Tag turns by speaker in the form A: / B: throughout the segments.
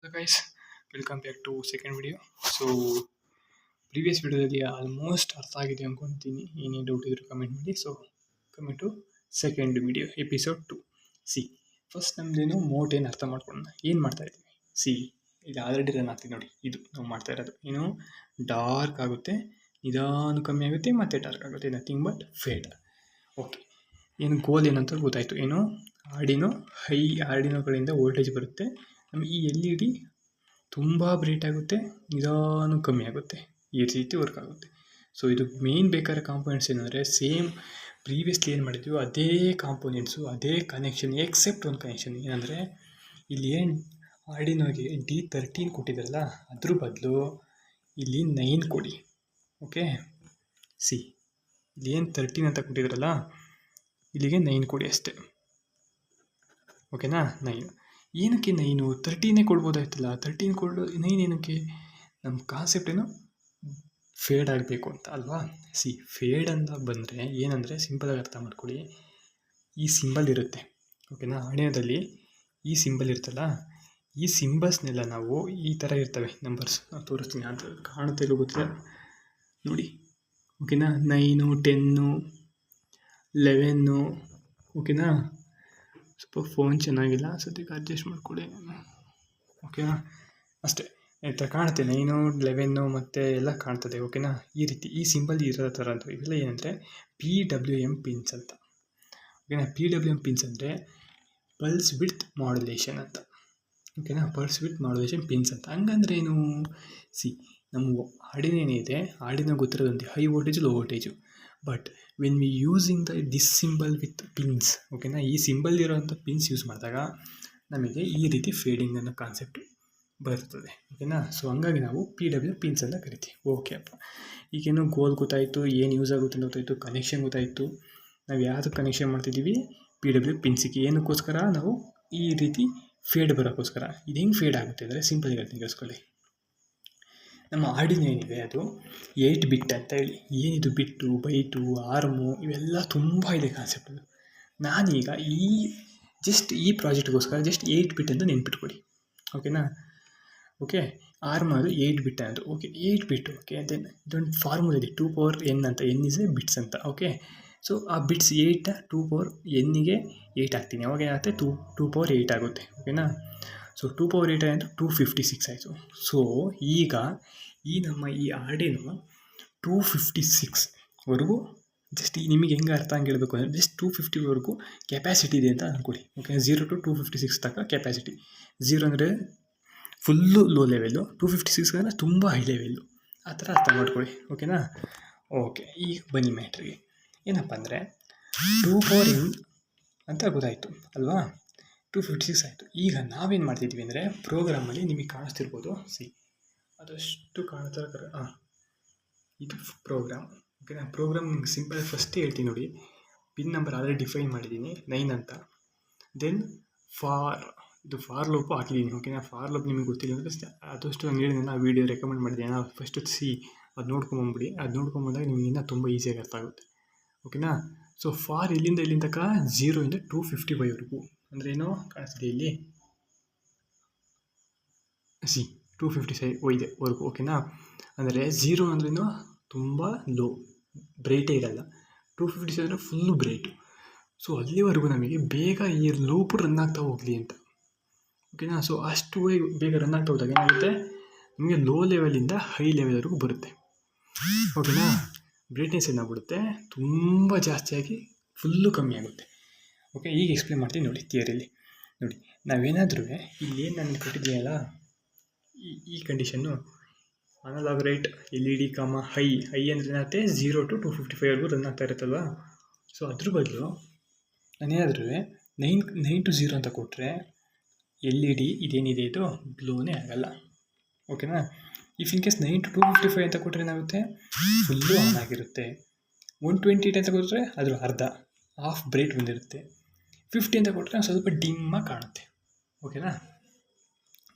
A: Hello guys, welcome back to second video. So previous ವಿಡಿಯೋದಲ್ಲಿ almost ಅರ್ಥ ಆಗಿದೆ ಅಂದ್ಕೊಳ್ತೀನಿ. ಏನೇ ಡೌಟ್ ಇದ್ರು ಕಮೆಂಟ್ ಮಾಡಿ. So coming to second video episode 2. See first ನಮ್ದೇನು ಮೋಟ್ ಏನು ಅರ್ಥ ಮಾಡ್ಕೊಳ್ಳೋಣ. ಏನು ಮಾಡ್ತಾ ಇದ್ದೀವಿ ಸಿ ಇದು ಆಲ್ರೆಡಿ ರನ್ ಆಗ್ತಿದೆ ನೋಡಿ. ಇದು ನಾವು ಮಾಡ್ತಾ ಇರೋದು ಏನು ಡಾರ್ಕ್ ಆಗುತ್ತೆ, ನಿಧಾನ ಕಮ್ಮಿ ಆಗುತ್ತೆ, ಮತ್ತೆ ಡಾರ್ಕ್ ಆಗುತ್ತೆ. Nothing but feed. ಓಕೆ, ಏನು ಗೋಲ್ ಏನಂತ ಗೊತ್ತಾಯಿತು. ಏನು ಆರ್ಡಿನೋಗಳಿಂದ ವೋಲ್ಟೇಜ್ ಬರುತ್ತೆ. ನಮಗೆ ಈ LED ತುಂಬ ಬ್ರೈಟ್ ಆಗುತ್ತೆ, ನಿಧಾನ ಕಮ್ಮಿ ಆಗುತ್ತೆ, ಈ ರೀತಿ ವರ್ಕ್ ಆಗುತ್ತೆ. ಸೊ ಇದು ಮೇನ್ ಬೇಕಾದ ಕಾಂಪೊನೆಂಟ್ಸ್ ಏನಂದರೆ ಸೇಮ್ ಪ್ರೀವಿಯಸ್ಲಿ ಏನು ಮಾಡಿದ್ವಿ ಅದೇ ಕಾಂಪೊನೆಂಟ್ಸು, ಅದೇ ಕನೆಕ್ಷನ್, ಎಕ್ಸೆಪ್ಟ್ ಒಂದು ಕನೆಕ್ಷನ್. ಏನಂದರೆ ಇಲ್ಲಿ ಏನು ಆರ್ಡಿನೋಗೆ D13 ಕೊಟ್ಟಿದ್ದಾರಲ್ಲ, ಅದ್ರ ಬದಲು ಇಲ್ಲಿ 9 ಕೊಡಿ. ಓಕೆ, ಸಿ ಇಲ್ಲಿ ಏನು 13 ಅಂತ ಕೊಟ್ಟಿದ್ರಲ್ಲ, ಇಲ್ಲಿಗೆ 9 ಕೊಡಿ ಅಷ್ಟೇ. ಓಕೆನಾ? 9 ಏನಕ್ಕೆ 9? 13 ಕೊಡ್ಬೋದಾಯ್ತಲ್ಲ. 13 ಕೊಡೋ 9 ಏನಕ್ಕೆ? ನಮ್ಮ ಕಾನ್ಸೆಪ್ಟ್ ಏನು ಫೇಡ್ ಆಗಬೇಕು ಅಂತ ಅಲ್ವಾ? ಸಿ ಫೇಡ್ ಅಂತ ಬಂದರೆ ಏನಂದರೆ ಸಿಂಪಲಾಗಿ ಅರ್ಥ ಮಾಡ್ಕೊಳ್ಳಿ. ಈ ಸಿಂಬಲ್ ಇರುತ್ತೆ, ಓಕೆನಾ? ಆಡಿಯೋದಲ್ಲಿ ಈ ಸಿಂಬಲ್ ಇರುತ್ತಲ್ಲ, ಈ ಸಿಂಬಲ್ಸ್ನೆಲ್ಲ ನಾವು ಈ ಥರ ಇರ್ತವೆ ನಂಬರ್ಸ್. ನಾವು ತೋರಿಸ್ತೀನಿ, ಅದು ಕಾಣುತ್ತೆ ಇಲ್ಲೋ ಗೊತ್ತಿಲ್ಲ ನೋಡಿ. ಓಕೆನಾ? 9, 10, 11. ಓಕೆನಾ? ಸ್ವಲ್ಪ ಫೋನ್ ಚೆನ್ನಾಗಿಲ್ಲ, ಸದ್ಯಕ್ಕೆ ಅಡ್ಜಸ್ಟ್ ಮಾಡ್ಕೊಳ್ಳಿ. ಓಕೆನಾ? ಅಷ್ಟೇ. ಥರ ಕಾಣುತ್ತೆ 9, 11 ಮತ್ತು ಎಲ್ಲ ಕಾಣ್ತದೆ. ಓಕೆನಾ? ಈ ರೀತಿ ಈ ಸಿಂಬಲ್ ಇರೋ ಥರ ಅಂತ. ಇವೆಲ್ಲ ಏನಂದರೆ PWM ಪಿನ್ಸ್ ಅಂತ. ಓಕೆನಾ? PWM ಪಿನ್ಸ್ ಅಂದರೆ ಪಲ್ಸ್ ವಿಡ್ತ್ ಮಾಡ್ಯುಲೇಷನ್ ಅಂತ. ಓಕೆನಾ? ಪಲ್ಸ್ ವಿಡ್ತ್ ಮಾಡ್ಯುಲೇಷನ್ ಪಿನ್ಸ್ ಅಂತ. ಹಂಗಂದ್ರೆ ಏನು? ಸಿ ನಮ್ಮ ಆರ್ಡಿನೋ ಏನಿದೆ, ಆರ್ಡಿನೋ ಗೊತ್ತಿರೋದಂತೆ high voltage, low voltage. But when we using this symbol with pins, ಓಕೆನಾ? ಈ ಸಿಂಬಲ್ ಇರೋವಂಥ ಪಿನ್ಸ್ ಯೂಸ್ ಮಾಡಿದಾಗ ನಮಗೆ ಈ ರೀತಿ ಫೇಡಿಂಗ್ ಅನ್ನೋ ಕಾನ್ಸೆಪ್ಟ್ ಬರ್ತದೆ. ಓಕೆನಾ? ಸೊ ಹಂಗಾಗಿ ನಾವು PWM ಪಿನ್ಸ್ ಅಂತ ಕರಿತೀವಿ. ಓಕೆ ಅಪ್ಪ, ಈಗೇನು ಗೋಲ್ ಗೊತ್ತಾಯಿತು, ಏನು ಯೂಸ್ ಆಗುತ್ತೆ ಅಂತ ಗೊತ್ತಾಯಿತು, ಕನೆಕ್ಷನ್ ಗೊತ್ತಾಯಿತು. ನಾವು ಯಾವುದಕ್ಕೆ ಕನೆಕ್ಷನ್ ಮಾಡ್ತಿದ್ದೀವಿ? PWM ಪಿನ್ಸಿಗೆ. ಏನಕ್ಕೋಸ್ಕರ? ನಾವು ಈ ರೀತಿ ಫೇಡ್ ಬರೋಕ್ಕೋಸ್ಕರ. ಇದು ಹೆಂಗೆ ಫೇಡ್ ಆಗುತ್ತೆ ಅಂದರೆ ಸಿಂಪಲ್ ಹೇಳ್ತೀನಿ, ಕೇಳಿಸ್ಕೊಳ್ಳಿ. ನಮ್ಮ ಆರ್ಡಿನೋ ಏನಿದೆ ಅದು 8 ಬಿಟ್ ಅಂತ ಹೇಳಿ. ಏನಿದು ಬಿಟ್ಟು, ಬೈಟು, ಆರ್ಮು ಇವೆಲ್ಲ ತುಂಬ ಇದೆ ಕಾನ್ಸೆಪ್ಟ್. ನಾನೀಗ ಈ ಪ್ರಾಜೆಕ್ಟ್ಗೋಸ್ಕರ ಜಸ್ಟ್ 8 ಬಿಟ್ ಅಂತ ನೆನ್ಪಿಟ್ಕೊಡಿ. ಓಕೆನಾ? ಓಕೆ, ಆರ್ಮ್ ಅದು 8 ಬಿಟ್ ಅನ್ನೋದು. ಓಕೆ, 8 ಬಿಟ್. ಓಕೆ, ದೆನ್ ಇದೊಂದು ಫಾರ್ಮುಲಾ ಇದೆ, 2 ಪವರ್ n ಅಂತ. n ಇಸ್ ಎ ಬಿಟ್ಸ್ ಅಂತ. ಓಕೆ, ಸೊ ಆ ಬಿಟ್ಸ್ 8 2 ಪವರ್ n-ಗೆ 8 ಹಾಕ್ತೀನಿ. ಅವಾಗ ಏನಾಗುತ್ತೆ? 2 ಪವರ್ 8 ಆಗುತ್ತೆ. ಓಕೆನಾ? ಸೊ 2 ಪವರ್ 8 ಅಂದರೆ 256 ಆಯಿತು. ಸೊ ಈಗ ನಮ್ಮ ಆರ್ಡಿನೋ 256ವರೆಗೂ ಜಸ್ಟ್ ನಿಮಗೆ ಹೆಂಗೆ ಅರ್ಥ ಹಂಗೆ ಹೇಳಬೇಕು ಅಂದರೆ ಜಸ್ಟ್ 250ವರೆಗೂ ಕೆಪಾಸಿಟಿ ಇದೆ ಅಂತ ಅಂದ್ಕೊಳ್ಳಿ. ಓಕೆ, 0 to 256 ತನಕ ಕೆಪಾಸಿಟಿ. 0 ಅಂದರೆ ಫುಲ್ಲು ಲೋ ಲೆವೆಲ್ಲು, 256 ಅಂದರೆ ತುಂಬ ಹೈ ಲೆವೆಲ್ಲು. ಆ ಥರ ಅರ್ಥ ಮಾಡ್ಕೊಳ್ಳಿ. ಓಕೆನಾ? ಓಕೆ, ಈಗ ಬನ್ನಿ ಮ್ಯಾಟ್ರಿಗೆ. ಏನಪ್ಪ ಅಂದರೆ 2 ಪವರ್ n ಅಂತ ಗೊತ್ತಾಯಿತು ಅಲ್ವಾ? 256 ಆಯಿತು. ಈಗ ನಾವೇನು ಮಾಡ್ತಿದ್ವಿ ಅಂದರೆ ಪ್ರೋಗ್ರಾಮಲ್ಲಿ ನಿಮಗೆ ಕಾಣಿಸ್ತಿರ್ಬೋದು. ಸಿ ಅದಷ್ಟು ಕಾಣ್ತಾರೆ. ಇದು ಪ್ರೋಗ್ರಾಮ್. ಓಕೆನಾ? ಪ್ರೋಗ್ರಾಮ್ ನಿಮ್ಗೆ ಸಿಂಪಲ್ ಫಸ್ಟೇ ಹೇಳ್ತೀನಿ ನೋಡಿ. ಪಿನ್ ನಂಬರ್ ಆಲ್ರೆಡಿ ಡಿಫೈನ್ ಮಾಡಿದ್ದೀನಿ 9 ಅಂತ. ದೆನ್ ಇದು ಫಾರ್ ಲೂಪು ಹಾಕಿದ್ದೀನಿ. ಓಕೆನಾ? ಫಾರ್ ಲೂಪ್ ನಿಮಗೆ ಗೊತ್ತಿಲ್ಲ ಅಂದರೆ ಅದಷ್ಟು ನಾನು ಹೇಳಿದ್ದೀನಿ, ಆ ವೀಡಿಯೋ ರೆಕಮೆಂಡ್ ಮಾಡಿದ್ದೀನಿ. ನಾವು ಫಸ್ಟು ಅದು ನೋಡ್ಕೊಂಬಂದ್ಬಿಡಿ. ಅದು ನೋಡ್ಕೊಂಬಂದಾಗ ನಿಮಗೆ ಇನ್ನೂ ತುಂಬ ಈಸಿಯಾಗಿ ಅರ್ಥ ಆಗುತ್ತೆ. ಓಕೆನಾ? ಸೊ ಫಾರ್ ಇಲ್ಲಿಂದ ತನಕ 0 ಇಂದ 255ವರೆಗೂ ಅಂದರೆ ಏನೋ ಕಾಣಿಸ್ತಿದೆ ಇಲ್ಲಿ. ಸಿ 255 ಇದೆವರೆಗೂ. ಓಕೆನಾ? ಅಂದರೆ 0 ಅಂದ್ರೇನು ತುಂಬ ಲೋ, ಬ್ರೈಟೇ ಇರಲ್ಲ. 256 ಅಂದರೆ ಫುಲ್ಲು ಬ್ರೈಟು. ಸೊ ಅಲ್ಲಿವರೆಗೂ ನಮಗೆ ಬೇಗ ಈ ಲೂಪು ರನ್ ಆಗ್ತಾ ಹೋಗಲಿ ಅಂತ. ಓಕೆನಾ? ಸೊ ಅಷ್ಟು ಬೇಗ ರನ್ ಆಗ್ತಾ ಹೋದಾಗ ಏನಾಗುತ್ತೆ? ನಮಗೆ ಲೋ ಲೆವೆಲಿಂದ ಹೈ ಲೆವೆಲ್ವರೆಗೂ ಬರುತ್ತೆ. ಓಕೆನಾ? ಬ್ರೈಟ್ನೆಸ್ ಏನಾಗ್ಬಿಡುತ್ತೆ? ತುಂಬ ಜಾಸ್ತಿಯಾಗಿ ಫುಲ್ಲು ಕಮ್ಮಿ ಆಗುತ್ತೆ. ಓಕೆ, ಈಗ ಎಕ್ಸ್ಪ್ಲೇನ್ ಮಾಡ್ತೀನಿ ನೋಡಿ ಥಿಯರಿಲಿ. ನೋಡಿ, ನಾವೇನಾದ್ರೂ ಇಲ್ಲೇನು ನಾನು ಕೊಟ್ಟಿದ್ದೀನಲ್ಲ, ಈ condition analog write LED, high ಅಂದರೆ ಏನಾಗುತ್ತೆ? 0 to 255ವರೆಗೂ ರನ್ ಆಗ್ತಾ ಇರುತ್ತಲ್ವ. ಸೊ ಅದ್ರ ಬದಲು ನಾನೇನಾದ್ರೂ 9 to 0 ಅಂತ ಕೊಟ್ಟರೆ LED ಇದೇನಿದೆ ಇದು ಬ್ಲೋನೇ ಆಗಲ್ಲ. ಓಕೆನಾ? ಇಫ್ ಇನ್ ಕೇಸ್ 9 to 255 ಅಂತ ಕೊಟ್ಟರೆ ಏನಾಗುತ್ತೆ? ಫುಲ್ಲು ಆನ್ ಆಗಿರುತ್ತೆ. 128 ಅಂತ ಕೊಟ್ಟರೆ ಅದ್ರ ಅರ್ಧ, ಹಾಫ್ ಬ್ರೈಟ್ ಬಂದಿರುತ್ತೆ. 50 ಅಂತ ಕೊಟ್ಟರೆ ಸ್ವಲ್ಪ ಡಿಮ್ಮಾಗಿ ಕಾಣುತ್ತೆ. ಓಕೆನಾ?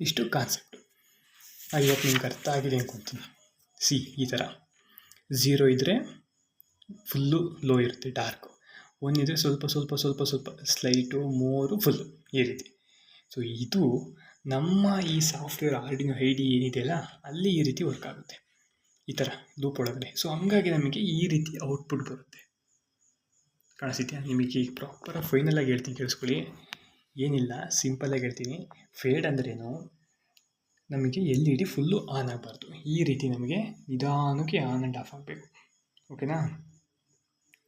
A: ಇಷ್ಟು ಕಾನ್ಸೆಪ್ಟು. ಇವತ್ತು ನಿಮ್ಗೆ ಅರ್ಥ ಆಗಿದೆ ಅಂದ್ಕೊಳ್ತೀನಿ. ಸಿ ಈ ಥರ 0 ಇದ್ದರೆ ಫುಲ್ಲು ಲೋ ಇರುತ್ತೆ, ಡಾರ್ಕು. 1 ಇದ್ದರೆ ಸ್ವಲ್ಪ ಸ್ಲೈಟು, ಮೋರು, ಫುಲ್ಲು, ಈ ರೀತಿ. ಸೊ ಇದು ನಮ್ಮ ಈ ಸಾಫ್ಟ್ವೇರ್ ಆರ್ಡಿನೋ ಐಡಿ ಏನಿದೆಯಲ್ಲ ಅಲ್ಲಿ ಈ ರೀತಿ ವರ್ಕ್ ಆಗುತ್ತೆ, ಈ ಥರ ಲೂಪ್ ಒಳಗಡೆ. ಸೊ ಹಂಗಾಗಿ ನಮಗೆ ಈ ರೀತಿ ಔಟ್ಪುಟ್ ಬರುತ್ತೆ. ಕಾಣಿಸ್ತಿದ್ಯಾ ನಿಮಗೆ? ಈಗ ಪ್ರಾಪರಾಗಿ ಫೈನಲಾಗಿ ಹೇಳ್ತೀನಿ, ಕೇಳಿಸ್ಕೊಳ್ಳಿ. ಏನಿಲ್ಲ, ಸಿಂಪಲ್ಲಾಗಿ ಹೇಳ್ತೀನಿ. ಫೇಡ್ ಅಂದ್ರೇನು, ನಮಗೆ LED ಫುಲ್ಲು ಆನ್ ಆಗಬಾರ್ದು. ಈ ರೀತಿ ನಮಗೆ ನಿಧಾನಕ್ಕೆ ಆನ್ ಆ್ಯಂಡ್ ಆಫ್ ಆಗಬೇಕು. ಓಕೆನಾ?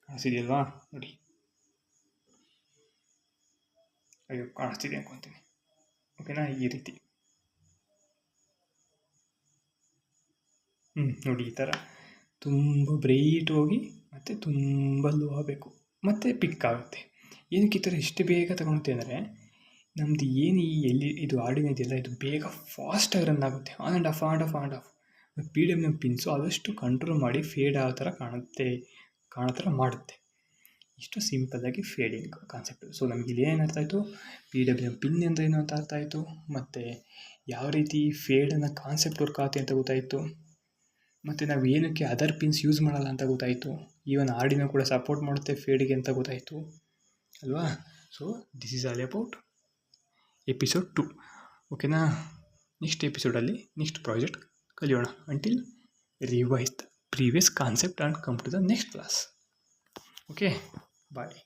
A: ಕಾಣಿಸ್ತಿದೆಯಲ್ವಾ? ನೋಡಿ, ಅಯ್ಯೋ ಕಾಣಿಸ್ತಿದೆ ಅನ್ಕೊತೀನಿ. ಓಕೆನಾ? ಈ ರೀತಿ ನೋಡಿ, ಈ ಥರ ತುಂಬ ಬ್ರೈಟ್ ಹೋಗಿ ಮತ್ತು ತುಂಬ ಲೋ ಆಗಬೇಕು, ಮತ್ತು ಪಿಕ್ ಆಗುತ್ತೆ. ಏನಕ್ಕೆ ಈ ಥರ ಇಷ್ಟು ಬೇಗ ತಗೊಳುತ್ತೆ ಅಂದರೆ, ನಮ್ಮದು ಏನು ಈ ಇದು ಆರ್ಡಿನೋ ಇದೆಯಲ್ಲ, ಇದು ಬೇಗ ಫಾಸ್ಟಾಗಿ ರನ್ ಆಗುತ್ತೆ. On and of, on and of. PWM pins ಆದಷ್ಟು ಕಂಟ್ರೋಲ್ ಮಾಡಿ ಫೇಡ್ ಆಗೋ ಥರ ಕಾಣೋ ಥರ ಮಾಡುತ್ತೆ. ಇಷ್ಟು ಸಿಂಪಲ್ಲಾಗಿ ಫೇಡಿಂಗ್ ಕಾನ್ಸೆಪ್ಟ್. ಸೊ ನಮಗೆ ಇಲ್ಲಿ ಏನು ಅರ್ಥ ಆಯಿತು, PWM ಪಿನ್ ಅಂದರೆ ಏನು ಅಂತ ಅರ್ಥ ಆಯಿತು, ಮತ್ತು ಯಾವ ರೀತಿ ಫೇಡನ್ನು ಕಾನ್ಸೆಪ್ಟ್ ವರ್ಕ್ ಆಗುತ್ತೆ ಅಂತ ಗೊತ್ತಾಯಿತು, ಮತ್ತು ನಾವು ಏನಕ್ಕೆ ಅದರ್ ಪಿನ್ಸ್ ಯೂಸ್ ಮಾಡಲ್ಲ ಅಂತ ಗೊತ್ತಾಯಿತು. ಈವನ್ ಆರ್ಡಿನೋ ಕೂಡ ಸಪೋರ್ಟ್ ಮಾಡುತ್ತೆ ಫೇಡಿಗೆ ಅಂತ ಗೊತ್ತಾಯಿತು ಅಲ್ವಾ? So this is all about episode 2. ಓಕೆನಾ? ನೆಕ್ಸ್ಟ್ ಎಪಿಸೋಡಲ್ಲಿ ನೆಕ್ಸ್ಟ್ ಪ್ರಾಜೆಕ್ಟ್ ಕಲಿಯೋಣ. Until revise the previous concept and come to the next class. Okay, bye.